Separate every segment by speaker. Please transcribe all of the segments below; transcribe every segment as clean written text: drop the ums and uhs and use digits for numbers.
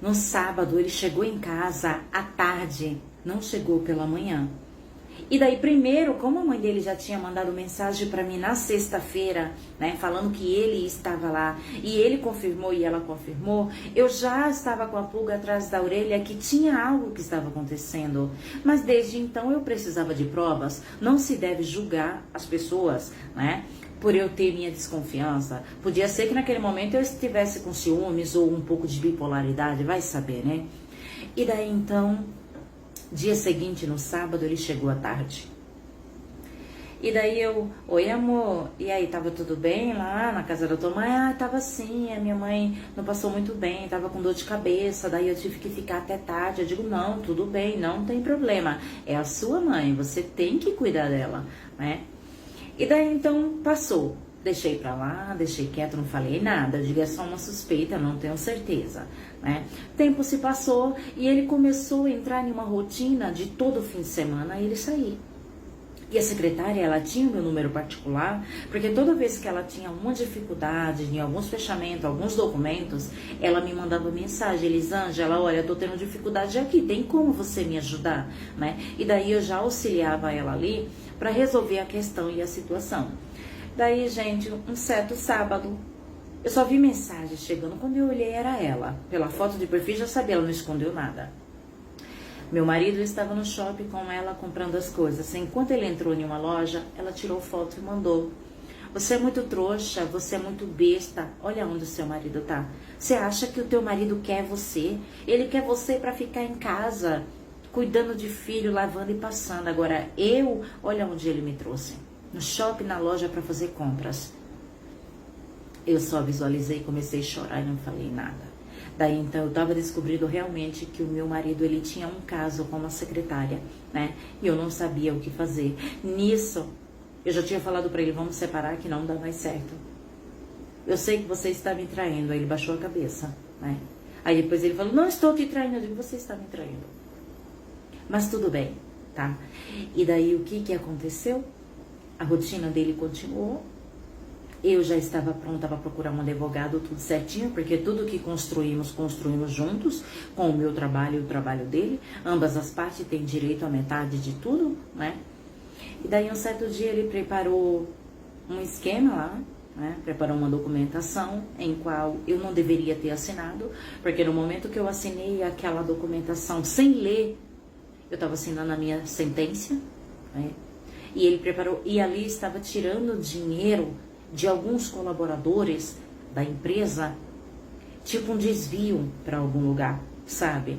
Speaker 1: No sábado ele chegou em casa à tarde, não chegou pela manhã. E daí primeiro, como a mãe dele já tinha mandado mensagem para mim na sexta-feira, né, falando que ele estava lá, e ele confirmou e ela confirmou, eu já estava com a pulga atrás da orelha que tinha algo que estava acontecendo. Mas desde então eu precisava de provas. Não se deve julgar as pessoas, né, por eu ter minha desconfiança. Podia ser que naquele momento eu estivesse com ciúmes ou um pouco de bipolaridade, vai saber, né? E daí então, dia seguinte, no sábado, ele chegou à tarde. E daí eu, oi amor, e aí, tava tudo bem lá na casa da tua mãe? Ah, tava sim, a minha mãe não passou muito bem, tava com dor de cabeça, daí eu tive que ficar até tarde. Eu digo, não, tudo bem, não tem problema, é a sua mãe, você tem que cuidar dela, né? E daí então passou, deixei pra lá, deixei quieto, não falei nada, eu digo, é só uma suspeita, não tenho certeza, né? Tempo se passou e ele começou a entrar em uma rotina de todo fim de semana ele sair. E a secretária, ela tinha o meu número particular, porque toda vez que ela tinha uma dificuldade em alguns fechamentos, alguns documentos, ela me mandava mensagem, Elisângela, olha, eu tô tendo dificuldade aqui, tem como você me ajudar, né? E daí eu já auxiliava ela ali para resolver a questão e a situação. Daí, gente, um certo sábado, eu só vi mensagem chegando, quando eu olhei era ela. Pela foto de perfil já sabia, ela não escondeu nada. Meu marido estava no shopping com ela comprando as coisas. Enquanto ele entrou em uma loja, ela tirou foto e mandou. Você é muito trouxa, você é muito besta. Olha onde o seu marido tá. Você acha que o teu marido quer você? Ele quer você para ficar em casa, cuidando de filho, lavando e passando. Agora olha onde ele me trouxe. No shopping, na loja para fazer compras. Eu só visualizei e comecei a chorar e não falei nada. Daí então eu estava descobrindo realmente que o meu marido, ele tinha um caso com uma secretária, né? E eu não sabia o que fazer. Nisso, eu já tinha falado para ele, vamos separar que não dá mais certo. Eu sei que você está me traindo. Aí ele baixou a cabeça, né? Aí depois ele falou, não estou te traindo. Eu digo, você está me traindo. Mas tudo bem, tá? E daí o que aconteceu? A rotina dele continuou. Eu já estava pronta para procurar um advogado, tudo certinho, porque tudo que construímos juntos, com o meu trabalho e o trabalho dele. Ambas as partes têm direito à metade de tudo, né? E daí um certo dia ele preparou um esquema lá, né? Preparou uma documentação em qual eu não deveria ter assinado, porque no momento que eu assinei aquela documentação sem ler, eu estava assinando a minha sentença, né? E ele preparou, e ali estava tirando dinheiro de alguns colaboradores da empresa, tipo um desvio para algum lugar, sabe?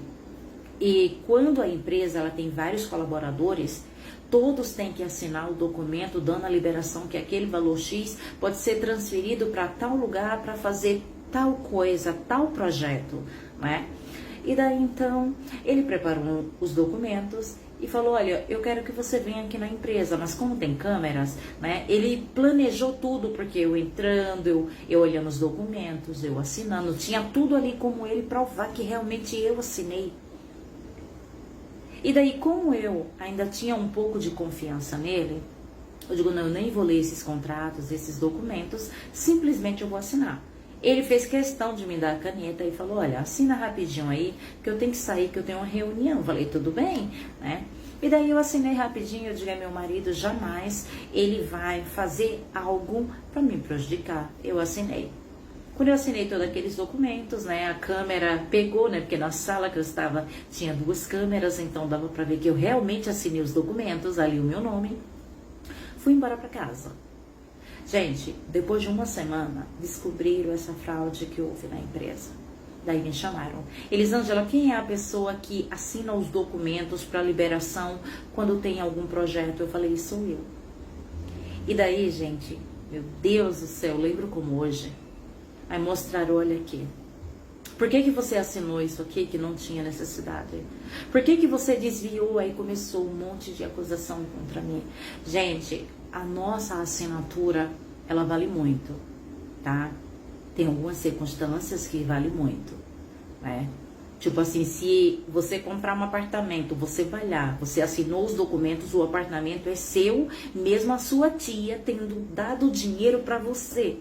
Speaker 1: E quando a empresa ela tem vários colaboradores, todos têm que assinar o documento dando a liberação que aquele valor X pode ser transferido para tal lugar para fazer tal coisa, tal projeto, né? E daí então ele preparou os documentos e falou, olha, eu quero que você venha aqui na empresa, mas como tem câmeras, né? Ele planejou tudo, porque eu entrando, eu olhando os documentos, eu assinando, tinha tudo ali como ele provar que realmente eu assinei. E daí, como eu ainda tinha um pouco de confiança nele, eu digo, não, eu nem vou ler esses contratos, esses documentos, simplesmente eu vou assinar. Ele fez questão de me dar a caneta e falou, olha, assina rapidinho aí, que eu tenho que sair, que eu tenho uma reunião. Eu falei, tudo bem, né? E daí eu assinei rapidinho, eu digo, meu marido, jamais ele vai fazer algo para me prejudicar. Eu assinei. Quando eu assinei todos aqueles documentos, né, a câmera pegou, né, porque na sala que eu estava tinha 2 câmeras, então dava para ver que eu realmente assinei os documentos, ali o meu nome. Fui embora para casa. Gente, depois de uma semana, descobriram essa fraude que houve na empresa. Daí me chamaram. Elisângela, quem é a pessoa que assina os documentos para liberação quando tem algum projeto? Eu falei, sou eu. E daí, gente, meu Deus do céu, lembro como hoje. Aí mostraram, olha aqui. Por que você assinou isso aqui que não tinha necessidade? Por que você desviou? Aí começou um monte de acusação contra mim. Gente, a nossa assinatura, ela vale muito, tá? Tem algumas circunstâncias que vale muito, né? Tipo assim, se você comprar um apartamento, você vai lá, você assinou os documentos, o apartamento é seu, mesmo a sua tia tendo dado dinheiro para você.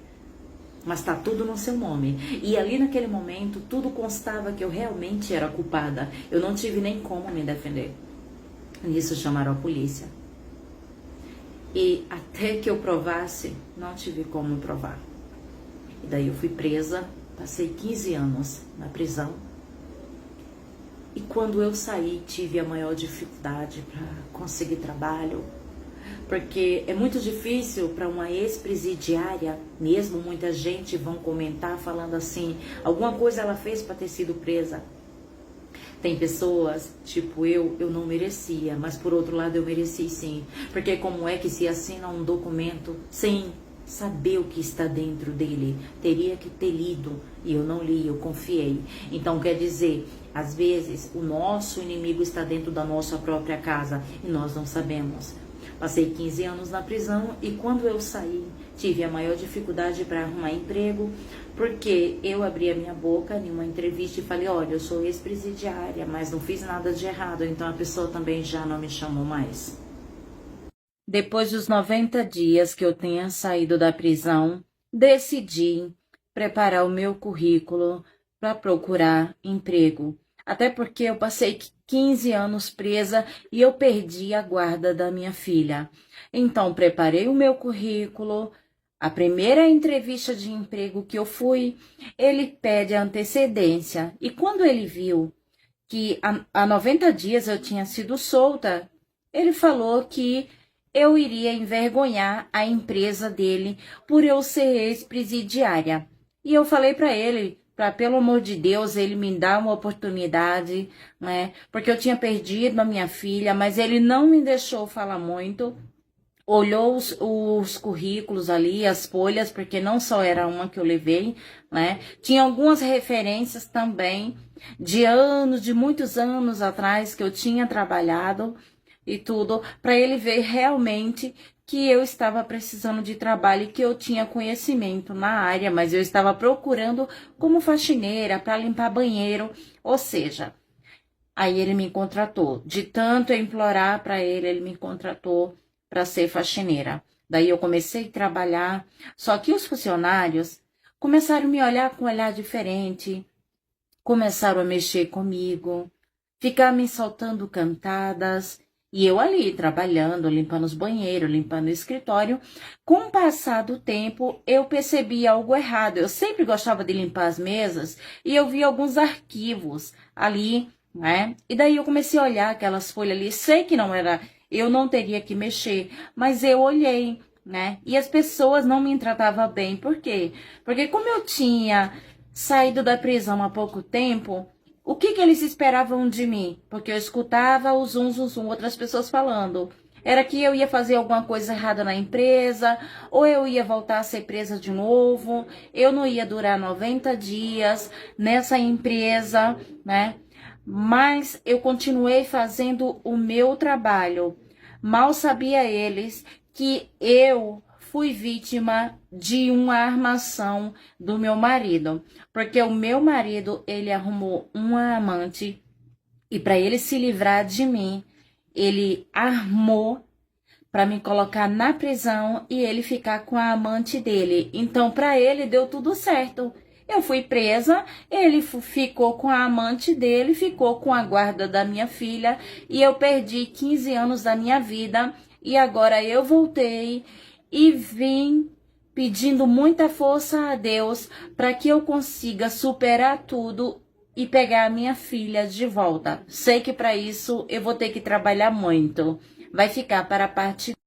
Speaker 1: mas tá tudo no seu nome. E ali naquele momento, tudo constava que eu realmente era culpada. Eu não tive nem como me defender. Nisso chamaram a polícia. E até que eu provasse, não tive como provar. E daí eu fui presa, passei 15 anos na prisão. E quando eu saí, tive a maior dificuldade para conseguir trabalho. Porque é muito difícil para uma ex-presidiária, mesmo muita gente vão comentar falando assim, alguma coisa ela fez para ter sido presa. Tem pessoas, tipo eu não merecia, mas por outro lado eu mereci sim. Porque como é que se assina um documento sem saber o que está dentro dele? Teria que ter lido, e eu não li, eu confiei. Então quer dizer, às vezes o nosso inimigo está dentro da nossa própria casa e nós não sabemos. Passei 15 anos na prisão e quando eu saí, tive a maior dificuldade para arrumar emprego, porque eu abri a minha boca em uma entrevista e falei, olha, eu sou ex-presidiária, mas não fiz nada de errado, então a pessoa também já não me chamou mais. Depois dos 90 dias que eu tenha saído da prisão, decidi preparar o meu currículo para procurar emprego. Até porque eu passei 15 anos presa e eu perdi a guarda da minha filha. Então, preparei o meu currículo. A primeira entrevista de emprego que eu fui, ele pede a antecedência. E quando ele viu que há 90 dias eu tinha sido solta, ele falou que eu iria envergonhar a empresa dele por eu ser ex-presidiária. E eu falei para ele, para pelo amor de Deus, ele me dar uma oportunidade, né? Porque eu tinha perdido a minha filha, mas ele não me deixou falar muito. Olhou os currículos ali, as folhas, porque não só era uma que eu levei, né? Tinha algumas referências também de anos, de muitos anos atrás que eu tinha trabalhado e tudo, para ele ver realmente que eu estava precisando de trabalho e que eu tinha conhecimento na área, mas eu estava procurando como faxineira para limpar banheiro, ou seja, aí ele me contratou. De tanto eu implorar para ele, ele me contratou para ser faxineira. Daí eu comecei a trabalhar, só que os funcionários começaram a me olhar com um olhar diferente, começaram a mexer comigo, ficar me soltando cantadas, e eu ali trabalhando, limpando os banheiros, limpando o escritório. Com o passar do tempo, eu percebi algo errado. Eu sempre gostava de limpar as mesas e eu vi alguns arquivos ali, né? E daí eu comecei a olhar aquelas folhas ali. Sei que não era, eu não teria que mexer, mas eu olhei, né? E as pessoas não me tratavam bem. Por quê? Porque como eu tinha saído da prisão há pouco tempo, o que eles esperavam de mim? Porque eu escutava o zum, zum, zum, outras pessoas falando. Era que eu ia fazer alguma coisa errada na empresa, ou eu ia voltar a ser presa de novo, eu não ia durar 90 dias nessa empresa, né? Mas eu continuei fazendo o meu trabalho. Mal sabia eles que eu fui vítima de uma armação do meu marido, porque o meu marido, ele arrumou uma amante e para ele se livrar de mim, ele armou para me colocar na prisão e ele ficar com a amante dele. Então, para ele deu tudo certo. Eu fui presa, ele ficou com a amante dele, ficou com a guarda da minha filha e eu perdi 15 anos da minha vida e agora eu voltei e vim pedindo muita força a Deus para que eu consiga superar tudo e pegar a minha filha de volta. Sei que para isso eu vou ter que trabalhar muito. Vai ficar para a parte